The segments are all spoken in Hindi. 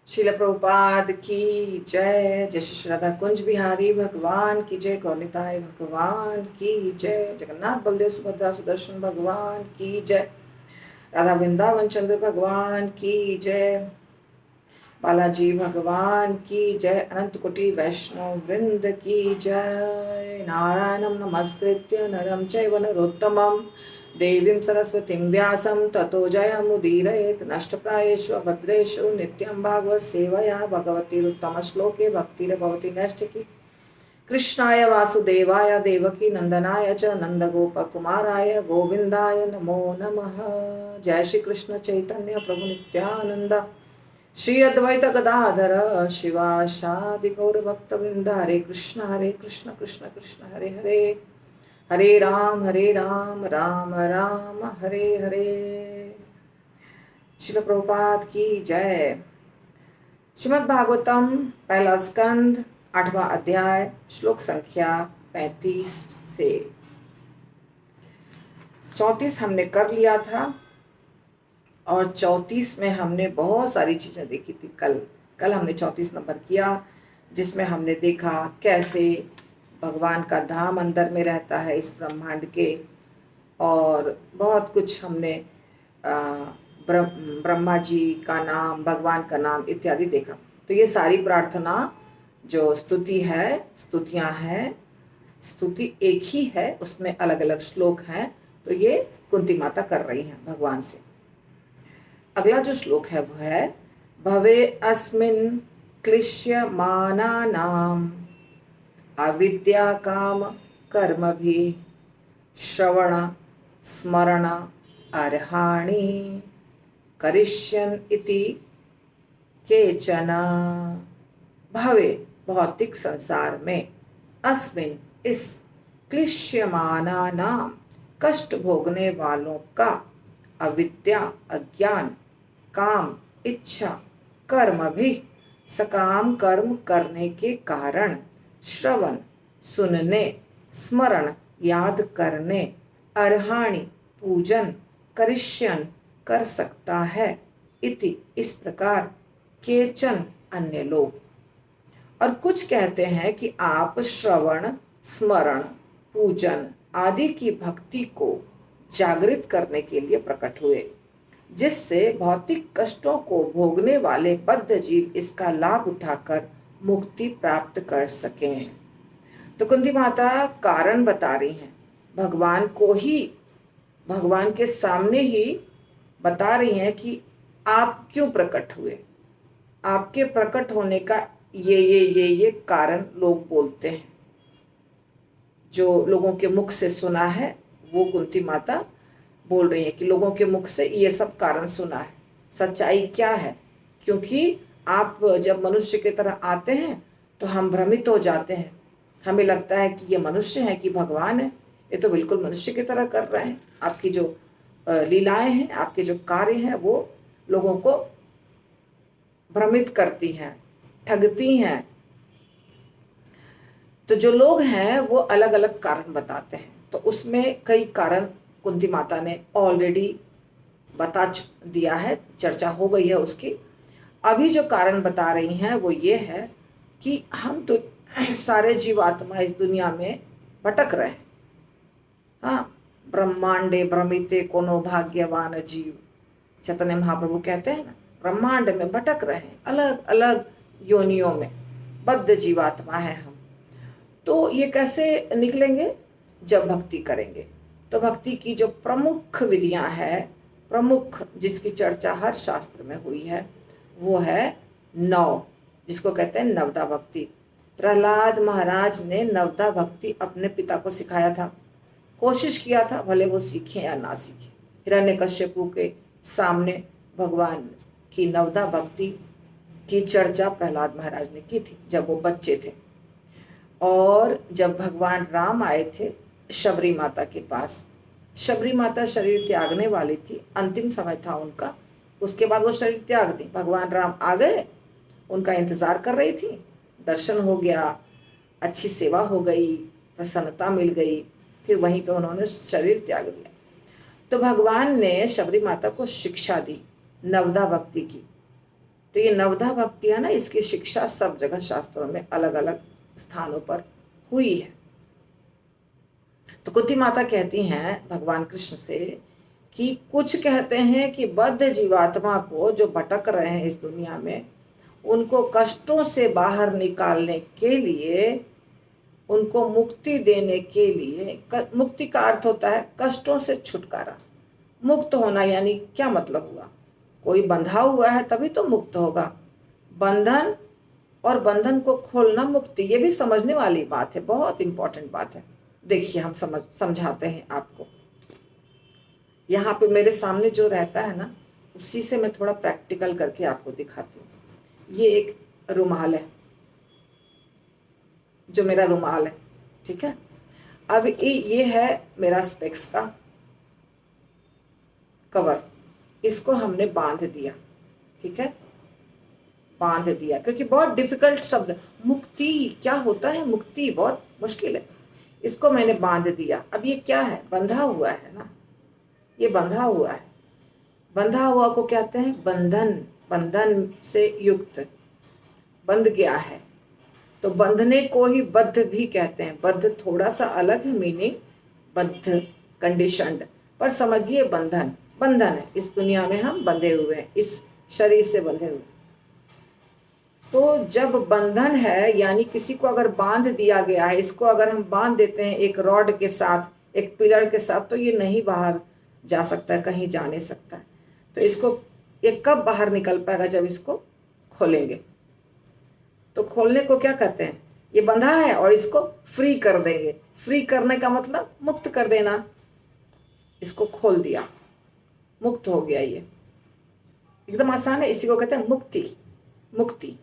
शिल प्रभुपाद की जय। जय श्री श्रद्धा कुंज बिहारी भगवान की जय। गौनिताय भगवान की जय। जगन्नाथ बलदेव सुभद्रा सुदर्शन भगवान की जय। राधा वृंदावन चंद्र भगवान की जय। बालाजी भगवान की जय। अनंत कोटि वैष्णव वृंद की जय। नारायणं नमस्कृत्य नरं चैव नरोत्तमं देवीं सरस्वतीं व्यासं ततो जयमुदीरयेत्। नष्टप्रायेषु अभद्रेषु नित्यं भागवत सेवया भगवतीरुत्तम श्लोके भक्तिर्भवति नैष्ठिकी। कृष्णाय वासुदेवाय देवकी नंदनाय च नंदगोपकुमाराय गोविंदाय नमो नमः। जय श्री कृष्ण चैतन्य प्रभु नित्यानंद श्री अद्वैत गदाधर शिवासादि गौर भक्तवृंद। हरे कृष्ण कृष्ण कृष्ण हरे हरे, हरे राम राम राम हरे हरे। श्रील प्रभुपाद की जय। श्रीमद् भागवतम पहला स्कंद 8वां अध्याय श्लोक संख्या 35 से 34 हमने कर लिया था और 34 में हमने बहुत सारी चीजें देखी थी। कल हमने 34 नंबर किया, जिसमें हमने देखा कैसे भगवान का धाम अंदर में रहता है इस ब्रह्मांड के, और बहुत कुछ हमने ब्रह्मा जी का नाम, भगवान का नाम इत्यादि देखा। तो ये सारी प्रार्थना जो स्तुति है, स्तुतियां हैं, स्तुति एक ही है, उसमें अलग अलग श्लोक हैं। तो ये कुंती माता कर रही हैं भगवान से। अगला जो श्लोक है वो है भवे अस्मिन् क्लिश्यमानानाम् अविद्या काम कर्म भी श्रवण स्मरण अर्हाणि करिष्यन् इति केचन। भवे भौतिक संसार में, अस्मिन् इस, क्लिश्यमानानाम कष्ट भोगने वालों का, अविद्या अज्ञान, काम इच्छा, कर्म भी सकाम कर्म करने के कारण, श्रवण सुनने, स्मरण याद करने, अर्हाणि पूजन, करिष्यन कर सकता है, इति इस प्रकार, केचन अन्य लोग। और कुछ कहते हैं कि आप श्रवण स्मरण पूजन आदि की भक्ति को जागृत करने के लिए प्रकट हुए, जिससे भौतिक कष्टों को भोगने वाले बद्ध जीव इसका लाभ उठाकर मुक्ति प्राप्त कर सकें। तो कुंती माता कारण बता रही हैं, भगवान को ही, भगवान के सामने ही बता रही हैं कि आप क्यों प्रकट हुए। आपके प्रकट होने का ये कारण लोग बोलते हैं। जो लोगों के मुख से सुना है वो कुंती माता बोल रही है कि लोगों के मुख से ये सब कारण सुना है। सच्चाई क्या है? क्योंकि आप जब मनुष्य की तरह आते हैं तो हम भ्रमित हो जाते हैं। हमें लगता है कि ये मनुष्य है कि भगवान है। ये तो बिल्कुल मनुष्य की तरह कर रहे हैं। आपकी जो लीलाएं हैं, आपके जो कार्य हैं, वो लोगों को भ्रमित करती हैं, ठगती हैं। तो जो लोग हैं वो अलग अलग कारण बताते हैं। तो उसमें कई कारण कुंती माता ने ऑलरेडी बता दिया है, चर्चा हो गई है उसकी। अभी जो कारण बता रही हैं वो ये है कि हम तो सारे जीवात्मा इस दुनिया में भटक रहे हैं। हाँ, ब्रह्मांडे भ्रमिते कोनो भाग्यवान जीव, चैतन्य महाप्रभु कहते हैं ना, ब्रह्मांड में भटक रहे हैं, अलग अलग योनियों में बद्ध जीवात्मा है हम। तो ये कैसे निकलेंगे? जब भक्ति करेंगे। तो भक्ति की जो प्रमुख विधियां हैं, प्रमुख जिसकी चर्चा हर शास्त्र में हुई है, वो है नौ, जिसको कहते हैं नवदा भक्ति। प्रहलाद महाराज ने नवदा भक्ति अपने पिता को सिखाया था, कोशिश किया था, भले वो सीखे या ना सीखे। हिरण्यकश्यपु के सामने भगवान की नवदा भक्ति की चर्चा प्रहलाद महाराज ने की थी जब वो बच्चे थे। और जब भगवान राम आए थे शबरी माता के पास, शबरी माता शरीर त्यागने वाली थी, अंतिम समय था उनका, उसके बाद वो शरीर त्याग दी। भगवान राम आ गए, उनका इंतजार कर रही थी, दर्शन हो गया, अच्छी सेवा हो गई, प्रसन्नता मिल गई, फिर वहीं पे उन्होंने शरीर त्याग दिया। तो भगवान ने शबरी माता को शिक्षा दी नवदा भक्ति की, तो ये नवधा भक्ति है ना, इसकी शिक्षा सब जगह शास्त्रों में अलग अलग स्थानों पर हुई है। तो कुंती माता कहती हैं भगवान कृष्ण से कि कुछ कहते हैं कि बद्ध जीवात्मा को जो भटक रहे हैं इस दुनिया में, उनको कष्टों से बाहर निकालने के लिए, उनको मुक्ति देने के लिए, मुक्ति का अर्थ होता है कष्टों से छुटकारा। मुक्त होना यानी क्या मतलब हुआ? कोई बंधा हुआ है तभी तो मुक्त होगा। बंधन और बंधन को खोलना मुक्ति, ये भी समझने वाली बात है, बहुत इंपॉर्टेंट बात है। देखिए हम समझाते हैं आपको। यहाँ पे मेरे सामने जो रहता है ना, उसी से मैं थोड़ा प्रैक्टिकल करके आपको दिखाती हूँ। ये एक रुमाल है, जो मेरा रुमाल है, ठीक है। अब ये है मेरा स्पेक्स का कवर, इसको हमने बांध दिया, ठीक है, बांध दिया, क्योंकि बहुत डिफिकल्ट शब्द मुक्ति क्या होता है, मुक्ति बहुत मुश्किल है। इसको मैंने बांध दिया। अब ये क्या है? बंधा हुआ है ना, ये बंधा हुआ है। बंधा हुआ को कहते हैं बंधन, बंधन से युक्त, बंध गया है। तो बंधने को ही बद्ध भी कहते हैं। बद्ध थोड़ा सा अलग है मीनिंग, बद्ध कंडीशनड, पर समझिए बंधन, बंधन है। इस दुनिया में हम बंधे हुए हैं, इस शरीर से बंधे हुए। तो जब बंधन है यानी किसी को अगर बांध दिया गया है, इसको अगर हम बांध देते हैं एक रॉड के साथ, एक पिलर के साथ, तो ये नहीं बाहर जा सकता है, कहीं जा नहीं सकता है। तो इसको ये कब बाहर निकल पाएगा? जब इसको खोलेंगे। तो खोलने को क्या कहते हैं? ये बंधा है और इसको फ्री कर देंगे। फ्री करने का मतलब मुक्त कर देना। इसको खोल दिया, मुक्त हो गया। ये एकदम आसान है, इसी को कहते हैं मुक्ति। मुक्ति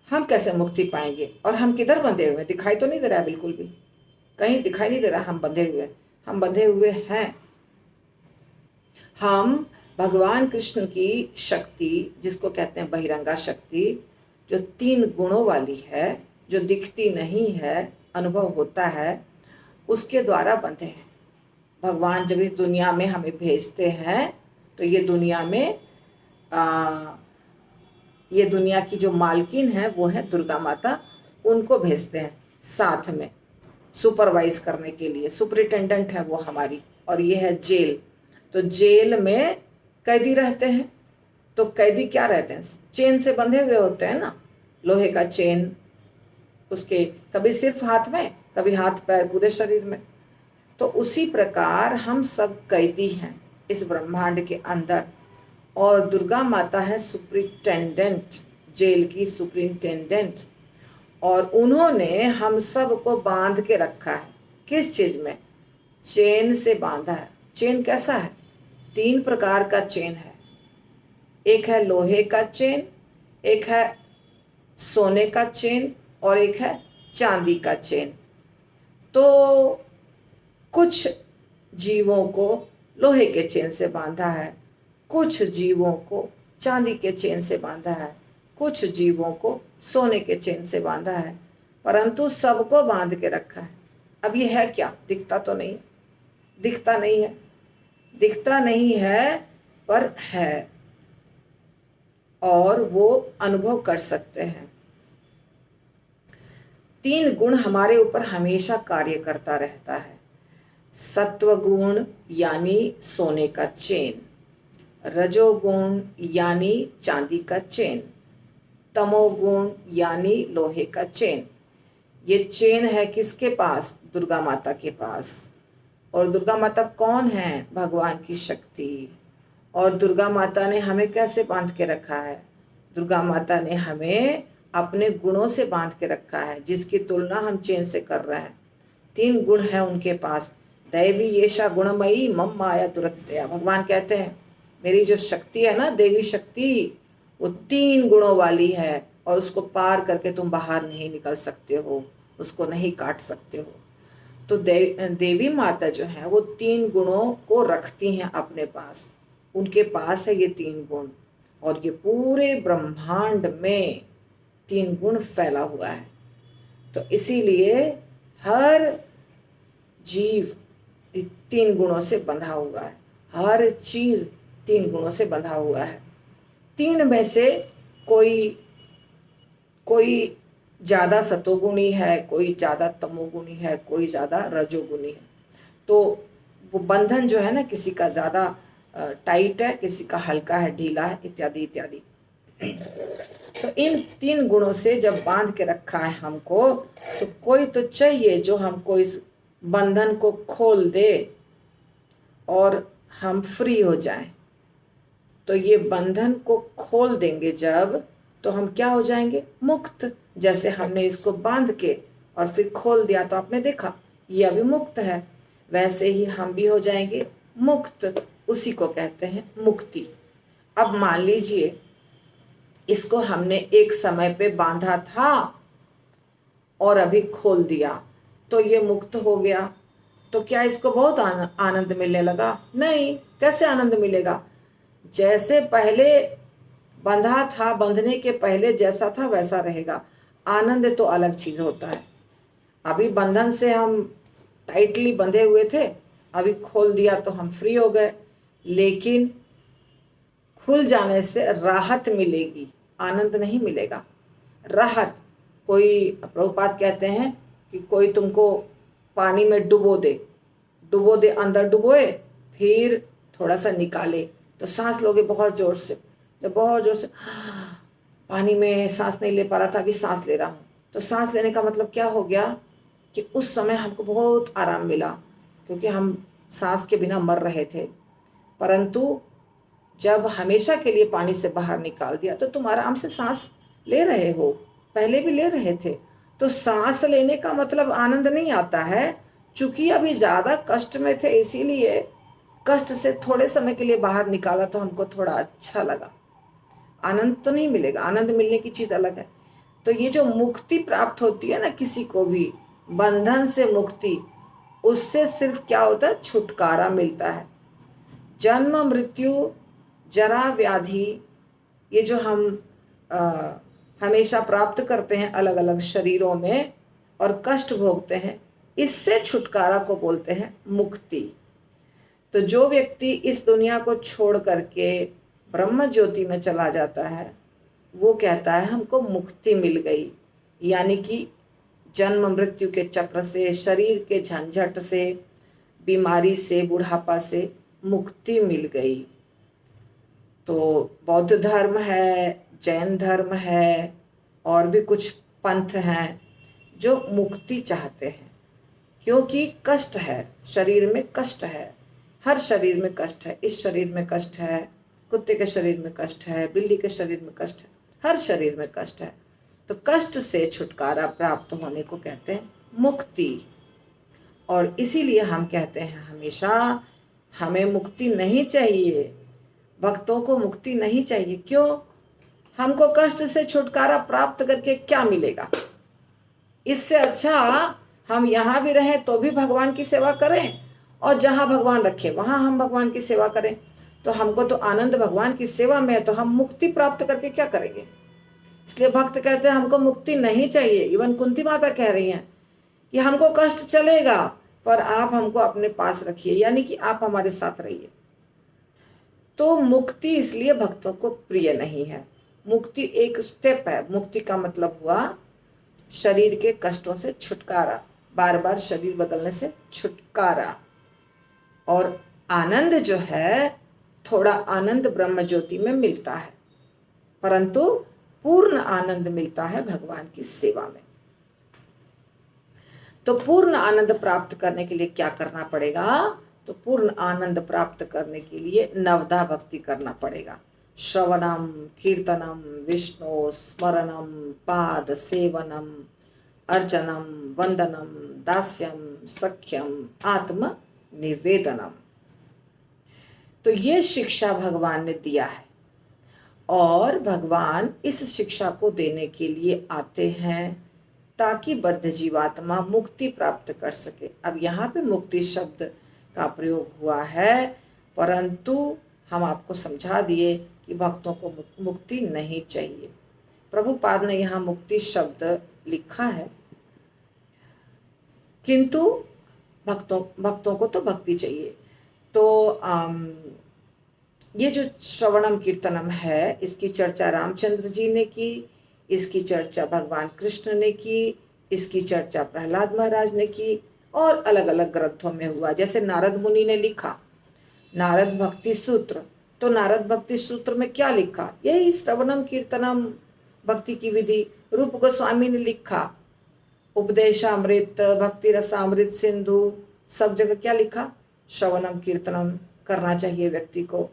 हम कैसे मुक्ति पाएंगे? और हम किधर बंधे हुए हैं? दिखाई तो नहीं दे रहा है, बिल्कुल भी कहीं दिखाई नहीं दे रहा। हम बंधे हुए हैं, हम बंधे हुए हैं। हम भगवान कृष्ण की शक्ति, जिसको कहते हैं बहिरंगा शक्ति, जो 3 गुणों वाली है, जो दिखती नहीं है, अनुभव होता है, उसके द्वारा बंधे हैं। भगवान जब इस दुनिया में हमें भेजते हैं तो ये दुनिया में ये दुनिया की जो मालकिन है वो है दुर्गा माता, उनको भेजते हैं साथ में सुपरवाइज करने के लिए। सुपरिटेंडेंट है वो हमारी। और ये है जेल। तो जेल में कैदी रहते हैं। तो कैदी क्या रहते हैं? चेन से बंधे हुए होते हैं ना, लोहे का चेन, उसके कभी सिर्फ हाथ में, कभी हाथ पैर पूरे शरीर में। तो उसी प्रकार हम सब कैदी हैं इस ब्रह्मांड के अंदर। और दुर्गा माता है सुपरिटेंडेंट, जेल की सुपरिटेंडेंट। और उन्होंने हम सब को बांध के रखा है। किस चीज में? चेन से बांधा है। चेन कैसा है? 3 प्रकार का चेन है। एक है लोहे का चेन, एक है सोने का चेन, और एक है चांदी का चेन। तो कुछ जीवों को लोहे के चेन से बांधा है, कुछ जीवों को चांदी के चेन से बांधा है, कुछ जीवों को सोने के चेन से बांधा है, परंतु सबको बांध के रखा है। अब ये है क्या? दिखता तो नहीं है, दिखता नहीं है, दिखता नहीं है, पर है। और वो अनुभव कर सकते हैं। 3 गुण हमारे ऊपर हमेशा कार्य करता रहता है। सत्व गुण यानी सोने का चेन, रजोगुण यानी चांदी का चेन, तमोगुण यानी लोहे का चेन। ये चेन है किसके पास? दुर्गा माता के पास। और दुर्गा माता कौन है? भगवान की शक्ति। और दुर्गा माता ने हमें कैसे बांध के रखा है? दुर्गा माता ने हमें अपने गुणों से बांध के रखा है, जिसकी तुलना हम चेन से कर रहे हैं। 3 गुण है उनके पास। दैवी येषा गुणमयी मम माया दुरत्या। भगवान कहते हैं मेरी जो शक्ति है ना, देवी शक्ति, वो 3 गुणों वाली है, और उसको पार करके तुम बाहर नहीं निकल सकते हो, उसको नहीं काट सकते हो। तो देवी माता जो है वो 3 गुणों को रखती हैं अपने पास। उनके पास है ये 3 गुण। और ये पूरे ब्रह्मांड में 3 गुण फैला हुआ है। तो इसीलिए हर जीव 3 गुणों से बंधा हुआ है, हर चीज 3 गुणों से बंधा हुआ है। तीन में से कोई कोई ज्यादा सतोगुणी है, कोई ज्यादा तमोगुणी है, कोई ज्यादा रजोगुणी है। तो वो बंधन जो है ना, किसी का ज्यादा टाइट है, किसी का हल्का है, ढीला है, इत्यादि इत्यादि। तो इन तीन गुणों से जब बांध के रखा है हमको, तो कोई तो चाहिए जो हमको इस बंधन को खोल दे और हम फ्री हो जाएं। तो ये बंधन को खोल देंगे जब, तो हम क्या हो जाएंगे? मुक्त। जैसे हमने इसको बांध के और फिर खोल दिया, तो आपने देखा ये अभी मुक्त है, वैसे ही हम भी हो जाएंगे मुक्त। उसी को कहते हैं मुक्ति। अब मान लीजिए इसको हमने एक समय पे बांधा था और अभी खोल दिया, तो ये मुक्त हो गया। तो क्या इसको बहुत आनंद मिलने लगा? नहीं। कैसे आनंद मिलेगा? जैसे पहले बंधा था, बंधने के पहले जैसा था वैसा रहेगा। आनंद तो अलग चीज होता है। अभी बंधन से हम टाइटली बंधे हुए थे, अभी खोल दिया तो हम फ्री हो गए। लेकिन खुल जाने से राहत मिलेगी, आनंद नहीं मिलेगा। राहत, कोई प्रभुपाद कहते हैं कि कोई तुमको पानी में डुबो दे, अंदर डुबोए, फिर थोड़ा सा निकाले, तो सांस लोगे बहुत जोर से। जब बहुत जोर से पानी में सांस नहीं ले पा रहा था, अभी सांस ले रहा हूँ, तो सांस लेने का मतलब क्या हो गया कि उस समय हमको बहुत आराम मिला, क्योंकि हम सांस के बिना मर रहे थे। परंतु जब हमेशा के लिए पानी से बाहर निकाल दिया, तो तुम आराम से सांस ले रहे हो, पहले भी ले रहे थे। तो सांस लेने का मतलब आनंद नहीं आता है। चूंकि अभी ज्यादा कष्ट में थे, इसीलिए कष्ट से थोड़े समय के लिए बाहर निकाला, तो हमको थोड़ा अच्छा लगा। आनंद तो नहीं मिलेगा, आनंद मिलने की चीज अलग है। तो ये जो मुक्ति प्राप्त होती है ना किसी को भी, बंधन से मुक्ति, उससे सिर्फ क्या होता है? छुटकारा मिलता है। जन्म मृत्यु जरा व्याधि, ये जो हम हमेशा प्राप्त करते हैं अलग अलग शरीरों में और कष्ट भोगते हैं, इससे छुटकारा को बोलते हैं मुक्ति। तो जो व्यक्ति इस दुनिया को छोड़ करके ब्रह्म ज्योति में चला जाता है, वो कहता है हमको मुक्ति मिल गई। यानी कि जन्म मृत्यु के चक्र से, शरीर के झंझट से, बीमारी से, बुढ़ापा से मुक्ति मिल गई। तो बौद्ध धर्म है, जैन धर्म है, और भी कुछ पंथ हैं जो मुक्ति चाहते हैं। क्योंकि कष्ट है, शरीर में कष्ट है, हर शरीर में कष्ट है। इस शरीर में कष्ट है, कुत्ते के शरीर में कष्ट है, बिल्ली के शरीर में कष्ट है, हर शरीर में कष्ट है। तो कष्ट से छुटकारा प्राप्त होने को कहते हैं मुक्ति। और इसीलिए हम कहते हैं हमेशा हमें मुक्ति नहीं चाहिए, भक्तों को मुक्ति नहीं चाहिए। क्यों? हमको कष्ट से छुटकारा प्राप्त करके क्या मिलेगा? इससे अच्छा हम यहाँ भी रहें तो भी भगवान की सेवा करें, और जहाँ भगवान रखे वहाँ हम भगवान की सेवा करें। तो हमको तो आनंद भगवान की सेवा में है, तो हम मुक्ति प्राप्त करके क्या करेंगे? इसलिए भक्त कहते हैं हमको मुक्ति नहीं चाहिए। इवन कुंती माता कह रही हैं कि हमको कष्ट चलेगा, पर आप हमको अपने पास रखिए, यानी कि आप हमारे साथ रहिए। तो मुक्ति इसलिए भक्तों को प्रिय नहीं है। मुक्ति एक स्टेप है। मुक्ति का मतलब हुआ शरीर के कष्टों से छुटकारा, बार बार शरीर बदलने से छुटकारा। और आनंद जो है, थोड़ा आनंद ब्रह्म ज्योति में मिलता है, परंतु पूर्ण आनंद मिलता है भगवान की सेवा में। तो पूर्ण आनंद प्राप्त करने के लिए क्या करना पड़ेगा? तो पूर्ण आनंद प्राप्त करने के लिए नवधा भक्ति करना पड़ेगा। श्रवणम, कीर्तनम, विष्णु स्मरणम, पाद सेवनम, अर्चनम, वंदनम, दास्यम, सख्यम, आत्म निवेदनम। तो ये शिक्षा भगवान ने दिया है, और भगवान इस शिक्षा को देने के लिए आते हैं ताकि बद्ध जीवात्मा मुक्ति प्राप्त कर सके। अब यहाँ पे मुक्ति शब्द का प्रयोग हुआ है, परंतु हम आपको समझा दिए कि भक्तों को मुक्ति नहीं चाहिए। प्रभुपाद ने यहाँ मुक्ति शब्द लिखा है, किंतु भक्तों को तो भक्ति चाहिए। तो ये जो श्रवणम कीर्तनम है, इसकी चर्चा रामचंद्र जी ने की, इसकी चर्चा भगवान कृष्ण ने की, इसकी चर्चा प्रहलाद महाराज ने की, और अलग अलग ग्रंथों में हुआ। जैसे नारद मुनि ने लिखा नारद भक्ति सूत्र, तो नारद भक्ति सूत्र में क्या लिखा? यही श्रवणम कीर्तनम भक्ति की विधि। रूप गोस्वामी ने लिखा उपदेशामृत, भक्ति रसामृत सिंधु, सब जगह क्या लिखा? श्रवणम कीर्तनम करना चाहिए व्यक्ति को।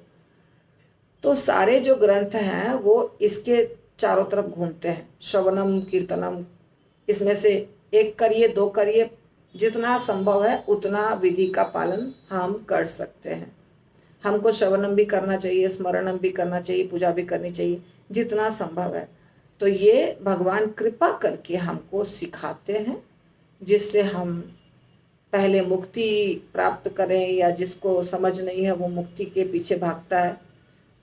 तो सारे जो ग्रंथ हैं वो इसके चारों तरफ घूमते हैं, श्रवणम कीर्तनम। इसमें से एक करिए, दो करिए, जितना संभव है उतना विधि का पालन हम कर सकते हैं। हमको श्रवणम भी करना चाहिए, स्मरणम भी करना चाहिए, पूजा भी करनी चाहिए, जितना संभव है। तो ये भगवान कृपा करके हमको सिखाते हैं, जिससे हम पहले मुक्ति प्राप्त करें, या जिसको समझ नहीं है वो मुक्ति के पीछे भागता है।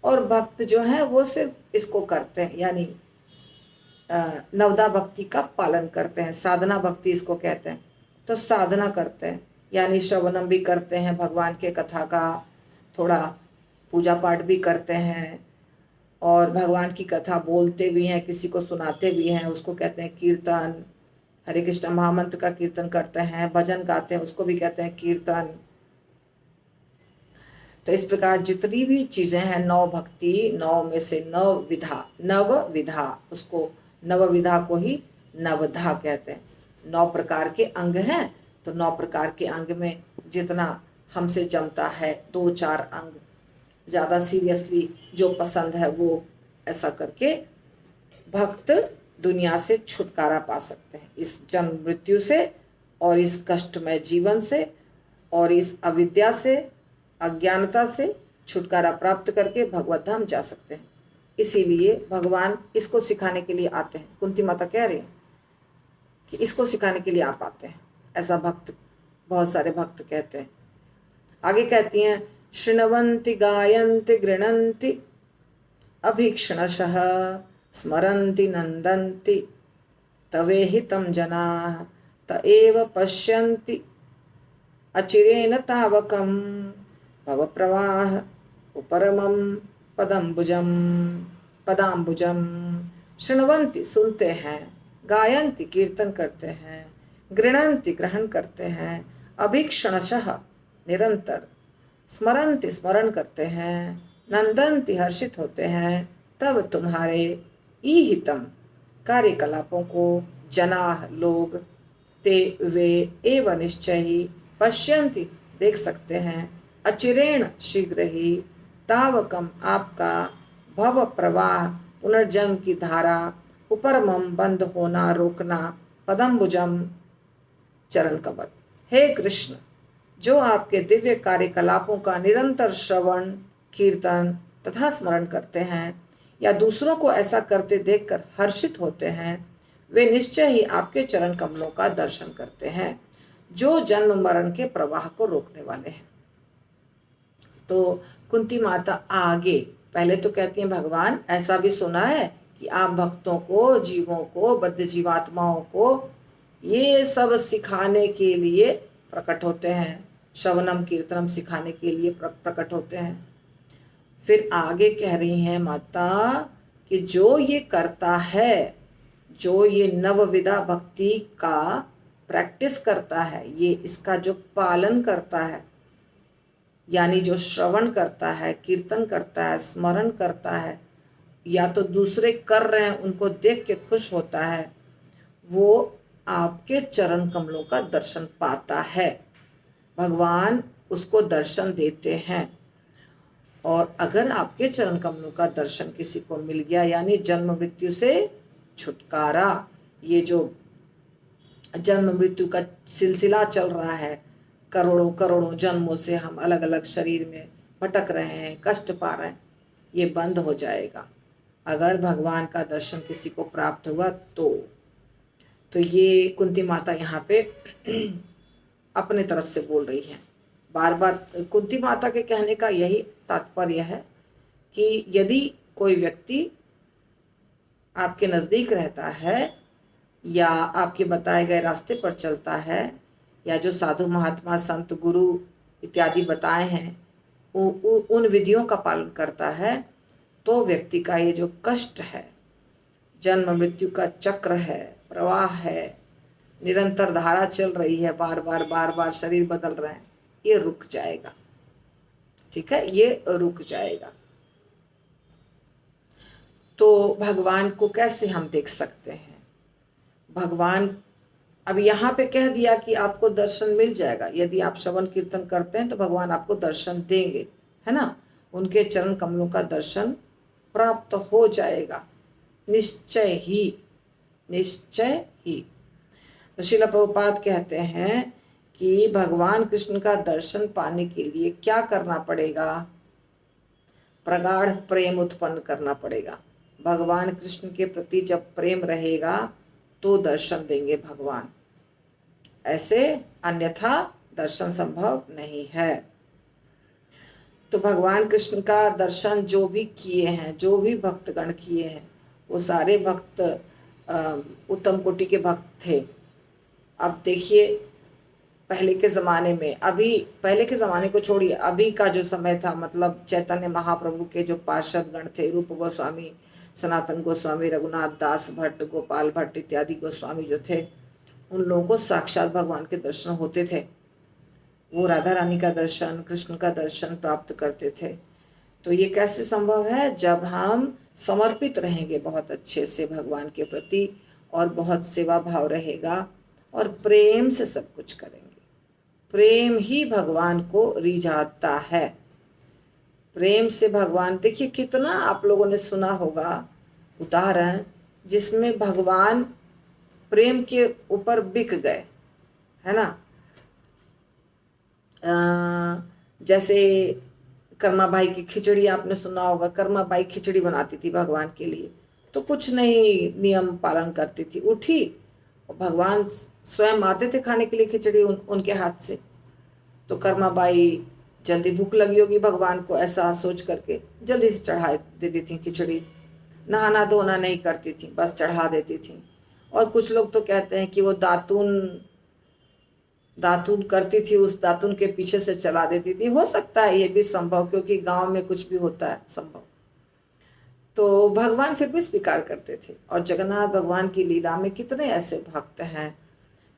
और भक्त जो है वो सिर्फ इसको करते हैं, यानी नवदा भक्ति का पालन करते हैं, साधना भक्ति इसको कहते हैं। तो साधना करते हैं, यानी श्रवणम भी करते हैं भगवान के कथा का, थोड़ा पूजा पाठ भी करते हैं, और भगवान की कथा बोलते भी हैं, किसी को सुनाते भी हैं, उसको कहते हैं कीर्तन। हरे कृष्ण महामंत्र का कीर्तन करते हैं, भजन गाते हैं, उसको भी कहते हैं कीर्तन। तो इस प्रकार जितनी भी चीजें हैं, नौ भक्ति, नौ में से नव विधा, उसको नव विधा को ही नवधा कहते हैं। 9 प्रकार के अंग हैं, तो 9 प्रकार के अंग में जितना हमसे जमता है, 2-4 अंग ज़्यादा सीरियसली जो पसंद है वो ऐसा करके भक्त दुनिया से छुटकारा पा सकते हैं, इस जन्म मृत्यु से, और इस कष्टमय जीवन से, और इस अविद्या से, अज्ञानता से छुटकारा प्राप्त करके भगवत धाम जा सकते हैं। इसीलिए भगवान इसको सिखाने के लिए आते हैं। कुंती माता कह रही हैं कि इसको सिखाने के लिए आप आते हैं, ऐसा भक्त, बहुत सारे भक्त कहते हैं। आगे कहती हैं, शृण्वन्ति गायन्ति गृह्णन्ति अभीक्ष्णशः स्मरन्ति नन्दन्ति तवेहितं जनाः त एव पश्यन्ति अचिरेण तावकं भवप्रवाह उपरमं पदाम्बुजं। शृण्वन्ति सुनते हैं, गायन्ति कीर्तन करते हैं, गृह्णन्ति ग्रहण करते हैं, अभीक्ष्णशः निरंतर, स्मरन्ति स्मरण करते हैं, नंदन्ति हर्षित होते हैं, तब तुम्हारे ईहितम कार्यकलापों को जनाह लोग, ते वे एव निश्चय ही, पश्यन्ति देख सकते हैं, अचिरेण शीघ्र ही, तावकम आपका, भव प्रवाह पुनर्जन्म की धारा, उपरमम बंद होना रोकना, पदम्बुजम चरण कमल। हे कृष्ण, जो आपके दिव्य कार्यकलापों का निरंतर श्रवण, कीर्तन तथा स्मरण करते हैं, या दूसरों को ऐसा करते देखकर हर्षित होते हैं, वे निश्चय ही आपके चरण कमलों का दर्शन करते हैं, जो जन्म मरण के प्रवाह को रोकने वाले हैं। तो कुंती माता आगे पहले तो कहती हैं, भगवान ऐसा भी सुना है कि आप भक्तों को, जीवों को, बद्ध जीवात्माओं को ये सब सिखाने के लिए प्रकट होते हैं, श्रवणम कीर्तनम सिखाने के लिए प्रकट होते हैं। फिर आगे कह रही हैं माता कि जो ये करता है, जो ये नवविधा भक्ति का प्रैक्टिस करता है, ये इसका जो पालन करता है, यानी जो श्रवण करता है, कीर्तन करता है, स्मरण करता है, या तो दूसरे कर रहे हैं उनको देख के खुश होता है, वो आपके चरण कमलों का दर्शन पाता है। भगवान उसको दर्शन देते हैं। और अगर आपके चरण कमलों का दर्शन किसी को मिल गया, यानी जन्म मृत्यु से छुटकारा, ये जो जन्म मृत्यु का सिलसिला चल रहा है, करोड़ों करोड़ों जन्मों से हम अलग अलग शरीर में भटक रहे हैं, कष्ट पा रहे हैं, ये बंद हो जाएगा अगर भगवान का दर्शन किसी को प्राप्त हुआ तो ये कुंती माता यहाँ पे अपने तरफ से बोल रही है। बार बार कुंती माता के कहने का यही तात्पर्य है कि यदि कोई व्यक्ति आपके नज़दीक रहता है, या आपके बताए गए रास्ते पर चलता है, या जो साधु महात्मा संत गुरु इत्यादि बताए हैं उन विधियों का पालन करता है तो व्यक्ति का ये जो कष्ट है, जन्म मृत्यु का चक्र है, प्रवाह है, निरंतर धारा चल रही है, बार बार शरीर बदल रहे हैं, ये रुक जाएगा। ठीक है, ये रुक जाएगा। तो भगवान को कैसे हम देख सकते हैं? भगवान अब यहाँ पे कह दिया कि आपको दर्शन मिल जाएगा, यदि आप श्रवण कीर्तन करते हैं तो भगवान आपको दर्शन देंगे, है ना। उनके चरण कमलों का दर्शन प्राप्त हो जाएगा, निश्चय ही, निश्चय ही। तो श्रील प्रभुपाद कहते हैं कि भगवान कृष्ण का दर्शन पाने के लिए क्या करना पड़ेगा? प्रगाढ़ प्रेम उत्पन्न करना पड़ेगा। भगवान कृष्ण के प्रति जब प्रेम रहेगा तो दर्शन देंगे भगवान, ऐसे अन्यथा दर्शन संभव नहीं है। तो भगवान कृष्ण का दर्शन जो भी किए हैं, जो भी भक्तगण किए हैं, वो सारे भक्त उत्तम कोटि के भक्त थे। अब देखिए पहले के ज़माने में, अभी पहले के ज़माने को छोड़िए, अभी का जो समय था, मतलब चैतन्य महाप्रभु के जो पार्षद गण थे, रूप गोस्वामी, सनातन गोस्वामी, रघुनाथ दास भट्ट, गोपाल भट्ट इत्यादि गोस्वामी जो थे, उन लोगों को साक्षात भगवान के दर्शन होते थे। वो राधा रानी का दर्शन, कृष्ण का दर्शन प्राप्त करते थे। तो ये कैसे संभव है? जब हम समर्पित रहेंगे बहुत अच्छे से भगवान के प्रति, और बहुत सेवा भाव रहेगा, और प्रेम से सब कुछ करेंगे। प्रेम ही भगवान को रिझाता है। प्रेम से भगवान, देखिए कितना आप लोगों ने सुना होगा उदाहरण जिसमें भगवान प्रेम के ऊपर बिक गए, है ना। जैसे कर्माबाई की खिचड़ी आपने सुना होगा। कर्माबाई खिचड़ी बनाती थी भगवान के लिए, तो कुछ नहीं नियम पालन करती थी, उठी और भगवान स्वयं आते थे खाने के लिए खिचड़ी उनके हाथ से। तो कर्माबाई जल्दी भूख लगी होगी भगवान को, ऐसा सोच करके जल्दी से चढ़ा देती थी खिचड़ी। नहाना धोना नहीं करती थी, बस चढ़ा देती थी। और कुछ लोग तो कहते हैं कि वो दातून करती थी, उस दातून के पीछे से चला देती थी। हो सकता है ये भी संभव, क्योंकि गांव में कुछ भी होता है संभव। तो भगवान फिर भी स्वीकार करते थे। और जगन्नाथ भगवान की लीला में कितने ऐसे भक्त हैं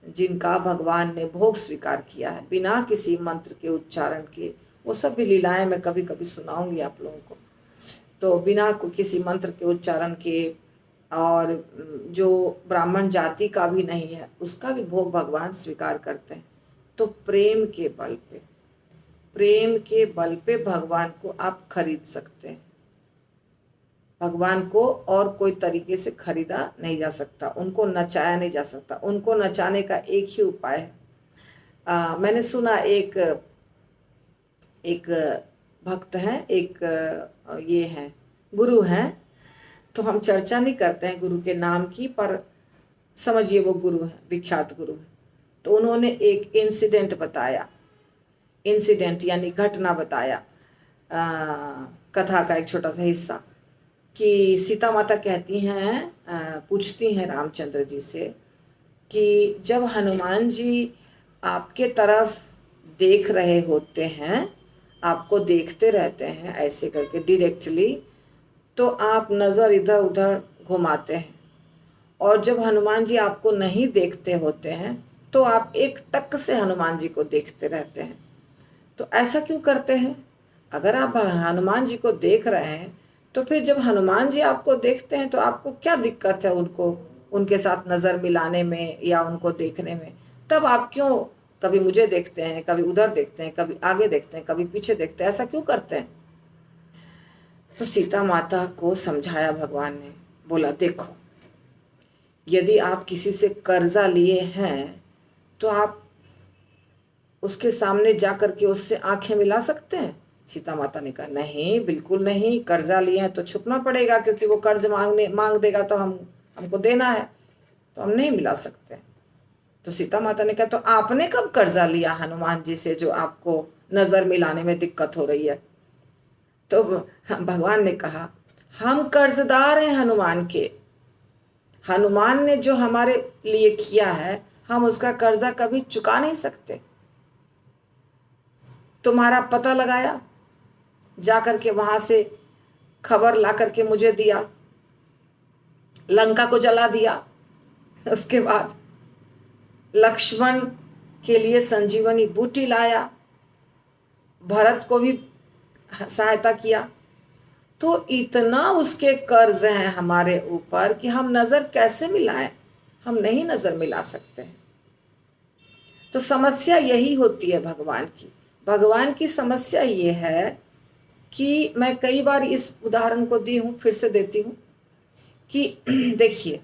जिनका भगवान ने भोग स्वीकार किया है बिना किसी मंत्र के उच्चारण के। वो सब भी लीलाएं मैं कभी कभी सुनाऊंगी आप लोगों को। तो बिना किसी मंत्र के उच्चारण के, और जो ब्राह्मण जाति का भी नहीं है उसका भी भोग भगवान स्वीकार करते हैं। तो प्रेम के बल पे, प्रेम के बल पे भगवान को आप खरीद सकते हैं। भगवान को और कोई तरीके से खरीदा नहीं जा सकता, उनको नचाया नहीं जा सकता। उनको नचाने का एक ही उपाय है। मैंने सुना एक भक्त हैं, एक ये हैं गुरु हैं, तो हम चर्चा नहीं करते हैं गुरु के नाम की, पर समझिए वो गुरु हैं, विख्यात गुरु हैं। तो उन्होंने एक इंसिडेंट बताया, इंसिडेंट यानी घटना बताया, कथा का एक छोटा सा हिस्सा, कि सीता माता कहती हैं, पूछती हैं रामचंद्र जी से कि जब हनुमान जी आपके तरफ देख रहे होते हैं, आपको देखते रहते हैं ऐसे करके डायरेक्टली, तो आप नज़र इधर उधर घुमाते हैं, और जब हनुमान जी आपको नहीं देखते होते हैं तो आप एक टक से हनुमान जी को देखते रहते हैं। तो ऐसा क्यों करते हैं? अगर आप हनुमान जी को देख रहे हैं तो फिर जब हनुमान जी आपको देखते हैं तो आपको क्या दिक्कत है उनके साथ नज़र मिलाने में या उनको देखने में? तब आप क्यों कभी मुझे देखते हैं, कभी उधर देखते हैं, कभी आगे देखते हैं, कभी पीछे देखते हैं, ऐसा क्यों करते हैं? तो सीता माता को समझाया भगवान ने, बोला देखो, यदि आप किसी से कर्जा लिए हैं तो आप उसके सामने जा करके उससे आंखें मिला सकते हैं? सीता माता ने कहा नहीं, बिल्कुल नहीं, कर्जा लिए हैं तो छुपना पड़ेगा, क्योंकि वो कर्ज मांग देगा तो हमको देना है, तो हम नहीं मिला सकते। तो सीता माता ने कहा तो आपने कब कर्जा लिया हनुमान जी से जो आपको नजर मिलाने में दिक्कत हो रही है? तो भगवान ने कहा हम कर्जदार हैं हनुमान के। हनुमान ने जो हमारे लिए किया है हम उसका कर्जा कभी चुका नहीं सकते। तुम्हारा पता लगाया, जा करके वहां से खबर ला करके मुझे दिया, लंका को जला दिया। उसके बाद लक्ष्मण के लिए संजीवनी बूटी लाया, भरत को भी सहायता किया। तो इतना उसके कर्ज हैं हमारे ऊपर कि हम नजर कैसे मिलाएं, हम नहीं नजर मिला सकते हैं। तो समस्या यही होती है भगवान की। भगवान की समस्या ये है कि मैं कई बार इस उदाहरण को दी हूं, फिर से देती हूं कि देखिए,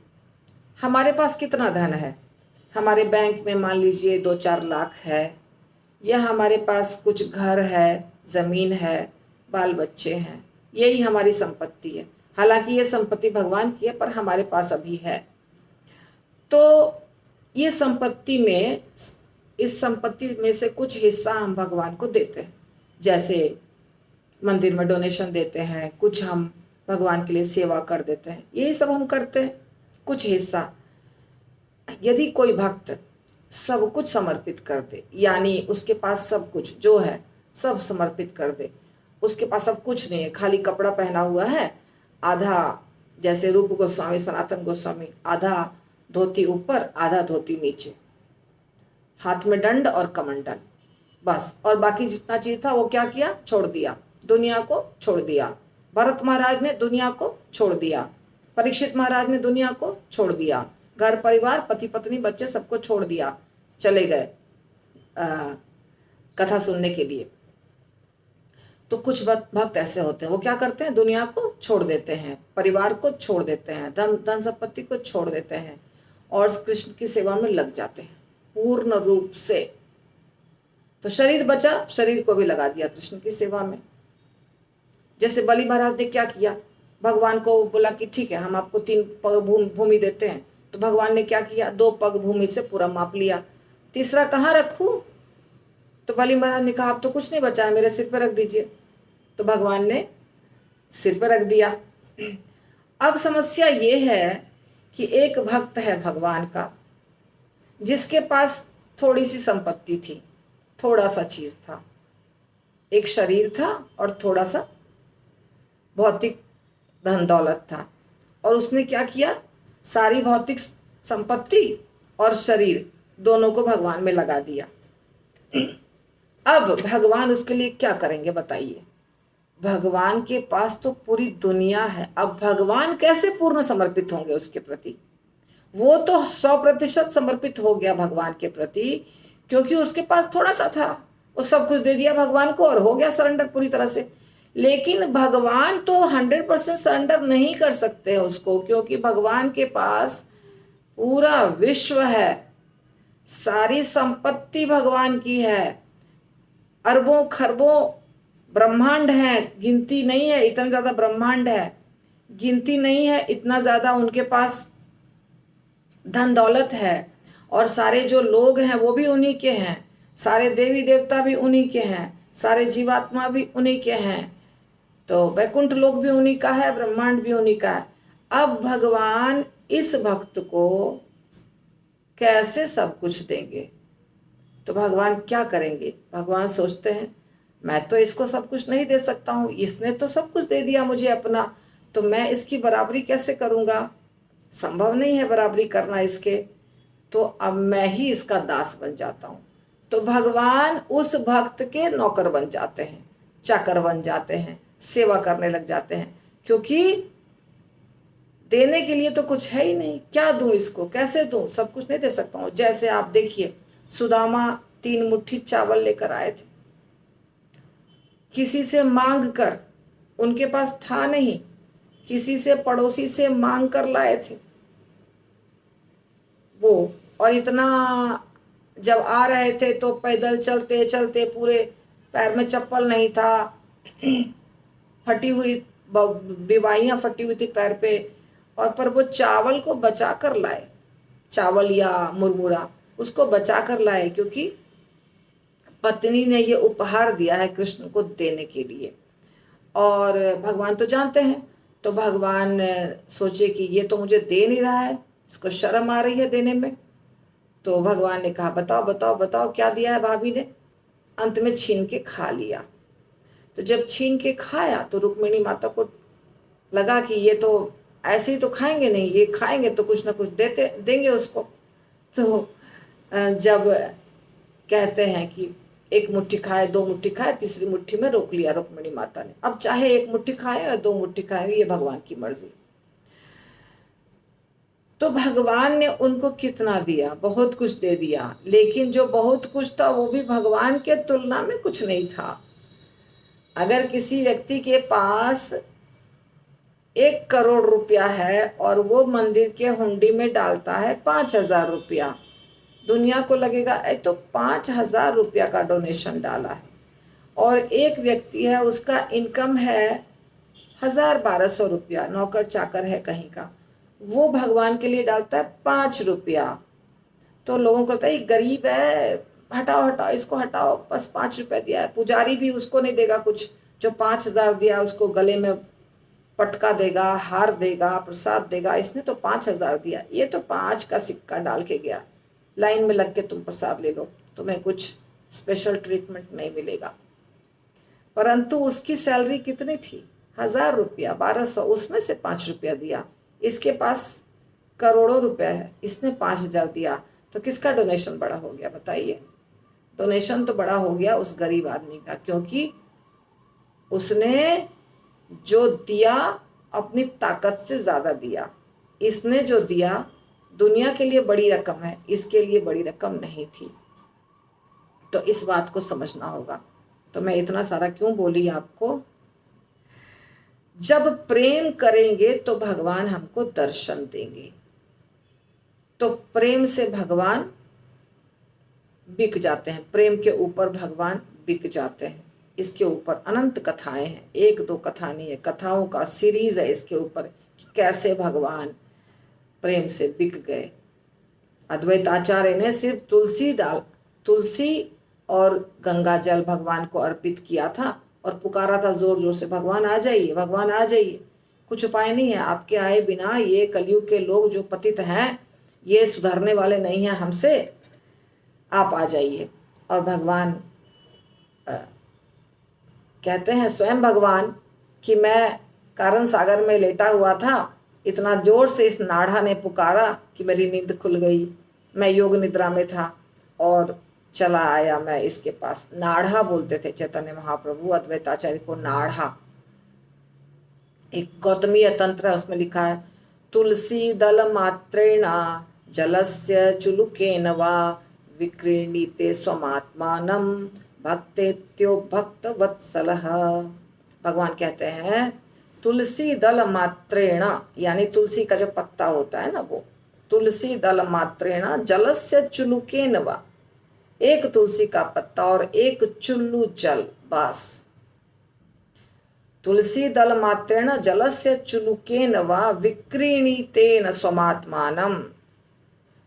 हमारे पास कितना धन है, हमारे बैंक में मान लीजिए 2-4 लाख है, या हमारे पास कुछ घर है, जमीन है, बाल बच्चे हैं, यही हमारी संपत्ति है। हालांकि ये संपत्ति भगवान की है, पर हमारे पास अभी है। तो ये संपत्ति में, इस संपत्ति में से कुछ हिस्सा हम भगवान को देते हैं, जैसे मंदिर में डोनेशन देते हैं, कुछ हम भगवान के लिए सेवा कर देते हैं, यही सब हम करते हैं। कुछ हिस्सा, यदि कोई भक्त सब कुछ समर्पित कर दे, यानी उसके पास सब कुछ जो है सब समर्पित कर दे, उसके पास सब कुछ नहीं है, खाली कपड़ा पहना हुआ है, आधा, जैसे रूप गोस्वामी, सनातन गोस्वामी, आधा धोती ऊपर आधा धोती नीचे, हाथ में दंड और कमंडल, बस, और बाकी जितना चीज था वो क्या किया, छोड़ दिया, दुनिया को छोड़ दिया। भरत महाराज ने दुनिया को छोड़ दिया, परीक्षित महाराज ने दुनिया को छोड़ दिया, घर परिवार, पति पत्नी, बच्चे, सबको छोड़ दिया, चले गए कथा सुनने के लिए। तो कुछ भक्त ऐसे होते हैं, वो क्या करते हैं, दुनिया को छोड़ देते हैं, परिवार को छोड़ देते हैं, धन संपत्ति को छोड़ देते हैं और कृष्ण की सेवा में लग जाते हैं पूर्ण रूप से। तो शरीर बचा, शरीर को भी लगा दिया कृष्ण की सेवा में। जैसे बलि महाराज ने क्या किया, भगवान को बोला कि ठीक है, हम आपको 3 पग भूमि देते हैं। तो भगवान ने क्या किया, 2 पग भूमि से पूरा माप लिया, तीसरा कहाँ रखूं? तो बलि महाराज ने कहा, अब तो कुछ नहीं बचा है, मेरे सिर पर रख दीजिए। तो भगवान ने सिर पर रख दिया। अब समस्या ये है कि एक भक्त है भगवान का, जिसके पास थोड़ी सी संपत्ति थी, थोड़ा सा चीज था, एक शरीर था और थोड़ा सा भौतिक धन दौलत था। और उसने क्या किया, सारी भौतिक संपत्ति और शरीर दोनों को भगवान में लगा दिया। अब भगवान उसके लिए क्या करेंगे बताइए? भगवान के पास तो पूरी दुनिया है, अब भगवान कैसे पूर्ण समर्पित होंगे उसके प्रति? वो तो 100% समर्पित हो गया भगवान के प्रति, क्योंकि उसके पास थोड़ा सा था, वो सब कुछ दे दिया भगवान को और हो गया सरेंडर पूरी तरह से। लेकिन भगवान तो 100% सरेंडर नहीं कर सकते उसको, क्योंकि भगवान के पास पूरा विश्व है, सारी संपत्ति भगवान की है, अरबों खरबों ब्रह्मांड है, गिनती नहीं है, इतना ज्यादा ब्रह्मांड है, गिनती नहीं है, इतना ज्यादा उनके पास धन दौलत है। और सारे जो लोग हैं वो भी उन्हीं के हैं, सारे देवी देवता भी उन्हीं के हैं, सारे जीवात्मा भी उन्हीं के हैं, तो वैकुंठ लोक भी उन्हीं का है, ब्रह्मांड भी उन्हीं का है। अब भगवान इस भक्त को कैसे सब कुछ देंगे? तो भगवान क्या करेंगे? भगवान सोचते हैं, मैं तो इसको सब कुछ नहीं दे सकता हूँ, इसने तो सब कुछ दे दिया मुझे अपना, तो मैं इसकी बराबरी कैसे करूँगा? संभव नहीं है बराबरी करना इसके, तो अब मैं ही इसका दास बन जाता हूँ। तो भगवान उस भक्त के नौकर बन जाते हैं, चाकर बन जाते हैं, सेवा करने लग जाते हैं, क्योंकि देने के लिए तो कुछ है ही नहीं, क्या दूं इसको, कैसे दूं, सब कुछ नहीं दे सकता हूँ। जैसे आप देखिए, सुदामा 3 मुट्ठी चावल लेकर आए थे, किसी से मांग कर, उनके पास था नहीं, किसी से पड़ोसी से मांग कर लाए थे वो। और इतना जब आ रहे थे तो पैदल चलते चलते, पूरे पैर में चप्पल नहीं था, फटी हुई बिवाइयाँ फटी हुई थी पैर पे, और पर वो चावल को बचा कर लाए, चावल या मुरमुरा उसको बचा कर लाए, क्योंकि पत्नी ने ये उपहार दिया है कृष्ण को देने के लिए। और भगवान तो जानते हैं, तो भगवान सोचे कि ये तो मुझे दे नहीं रहा है, इसको शर्म आ रही है देने में। तो भगवान ने कहा, बताओ बताओ बताओ क्या दिया है भाभी ने? अंत में छीन के खा लिया। तो जब छीन के खाया तो रुक्मिणी माता को लगा कि ये तो ऐसे ही तो खाएंगे नहीं, ये खाएंगे तो कुछ ना कुछ देते देंगे उसको। तो जब कहते हैं कि एक मुट्ठी खाए, दो मुट्ठी खाए, तीसरी मुट्ठी में रोक लिया रुक्मिणी माता ने। अब चाहे एक मुट्ठी खाए या दो मुट्ठी खाए, ये भगवान की मर्जी। तो भगवान ने उनको कितना दिया, बहुत कुछ दे दिया, लेकिन जो बहुत कुछ था वो भी भगवान के तुलना में कुछ नहीं था। अगर किसी व्यक्ति के पास 1 करोड़ रुपया है और वो मंदिर के हुंडी में डालता है 5,000 रुपया, दुनिया को लगेगा तो 5,000 रुपया का डोनेशन डाला है। और एक व्यक्ति है, उसका इनकम है 1,000-1,200 रुपया, नौकर चाकर है कहीं का, वो भगवान के लिए डालता है 5 रुपया। तो लोगों को लगता है गरीब है, हटाओ हटाओ इसको, हटाओ, बस 5 रुपया दिया है। पुजारी भी उसको नहीं देगा कुछ, जो 5,000 दिया उसको गले में पटका देगा, हार देगा, प्रसाद देगा। इसने तो 5,000 दिया, ये तो 5 का सिक्का डाल के गया, लाइन में लग के तुम प्रसाद ले लो, तुम्हें कुछ स्पेशल ट्रीटमेंट नहीं मिलेगा। परंतु उसकी सैलरी कितनी थी? 1,000 रुपया, 1,200, उसमें से 5 रुपया दिया। इसके पास करोड़ों रुपया है, इसने 5,000 दिया, तो किसका डोनेशन बड़ा हो गया बताइए? डोनेशन तो बड़ा हो गया उस गरीब आदमी का, क्योंकि उसने जो दिया अपनी ताकत से ज्यादा दिया। इसने जो दिया दुनिया के लिए बड़ी रकम है, इसके लिए बड़ी रकम नहीं थी। तो इस बात को समझना होगा। तो मैं इतना सारा क्यों बोली आपको? जब प्रेम करेंगे तो भगवान हमको दर्शन देंगे। तो प्रेम से भगवान बिक जाते हैं, प्रेम के ऊपर भगवान बिक जाते हैं। इसके ऊपर अनंत कथाएं हैं, 1-2 कथा नहीं है, कथाओं का सीरीज है इसके ऊपर कि कैसे भगवान प्रेम से बिक गए। अद्वैत आचार्य ने सिर्फ तुलसी और गंगा जल भगवान को अर्पित किया था और पुकारा था जोर जोर से, भगवान आ जाइए, भगवान आ जाइए। कुछ उपाय नहीं है आपके आए बिना। ये कलयुग के लोग जो पतित हैं, ये सुधरने वाले नहीं हैं हमसे, आप आ जाइए। और भगवान कहते हैं, स्वयं भगवान, कि मैं कारण सागर में लेटा हुआ था, इतना जोर से इस नाढ़ा ने पुकारा कि मेरी नींद खुल गई। मैं योग निद्रा में था और चला आया मैं इसके पास। नाढ़ा बोलते थे चैतन्य महाप्रभु अद्वैत आचार्य को, नाढ़ा। एक गौतमीय तंत्र है, उसमें लिखा है, तुलसी दल मात्रेण जलस्य चुलुकेन वा विक्रीणीते स्वमात्मानं भक्तेत्यो भक्त वत्सलः। भगवान कहते हैं तुलसी दल मात्रेण, यानी तुलसी का जो पत्ता होता है ना, वो तुलसी दल मात्रेण जलस्य चुलुकेन वा, एक तुलसी का पत्ता और एक चुल्लू जल, बस। तुलसी दल मात्रेण जलस्य चुलुकेन वा विक्रीणीतेन स्वमात्मानं।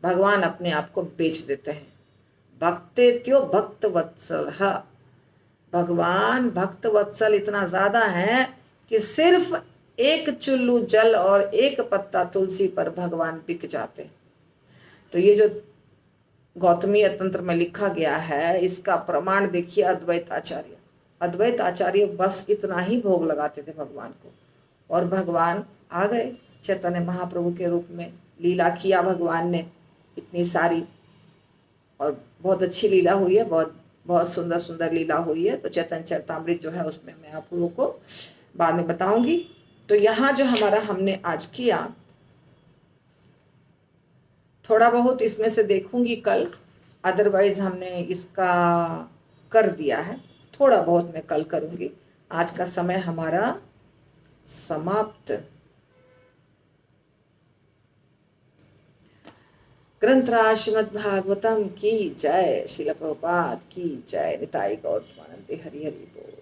भगवान अपने आप को बेच देते हैं। भक्तेत्यो भक्त वत्सल। भगवान भक्त वत्सल इतना ज्यादा है कि सिर्फ एक चुल्लू जल और एक पत्ता तुलसी पर भगवान बिक जाते। तो ये जो गौतमीय तंत्र में लिखा गया है, इसका प्रमाण देखिए अद्वैत आचार्य। अद्वैत आचार्य बस इतना ही भोग लगाते थे भगवान को, और भगवान आ गए चैतन्य महाप्रभु के रूप में। लीला किया भगवान ने इतनी सारी, और बहुत अच्छी लीला हुई है, बहुत बहुत सुंदर सुंदर लीला हुई है। तो चैतन्य चरितामृत जो है उसमें मैं आप लोगों को बाद में बताऊंगी। तो यहाँ जो हमारा हमने आज किया, थोड़ा बहुत इसमें से देखूंगी कल, अदरवाइज हमने इसका कर दिया है। थोड़ा बहुत मैं कल करूंगी। आज का समय हमारा समाप्त। ग्रंथराज श्रीमद्भागवतम की जय, श्रील प्रभुपाद की जय, निताई गौतमानंद हरि हरि बोल।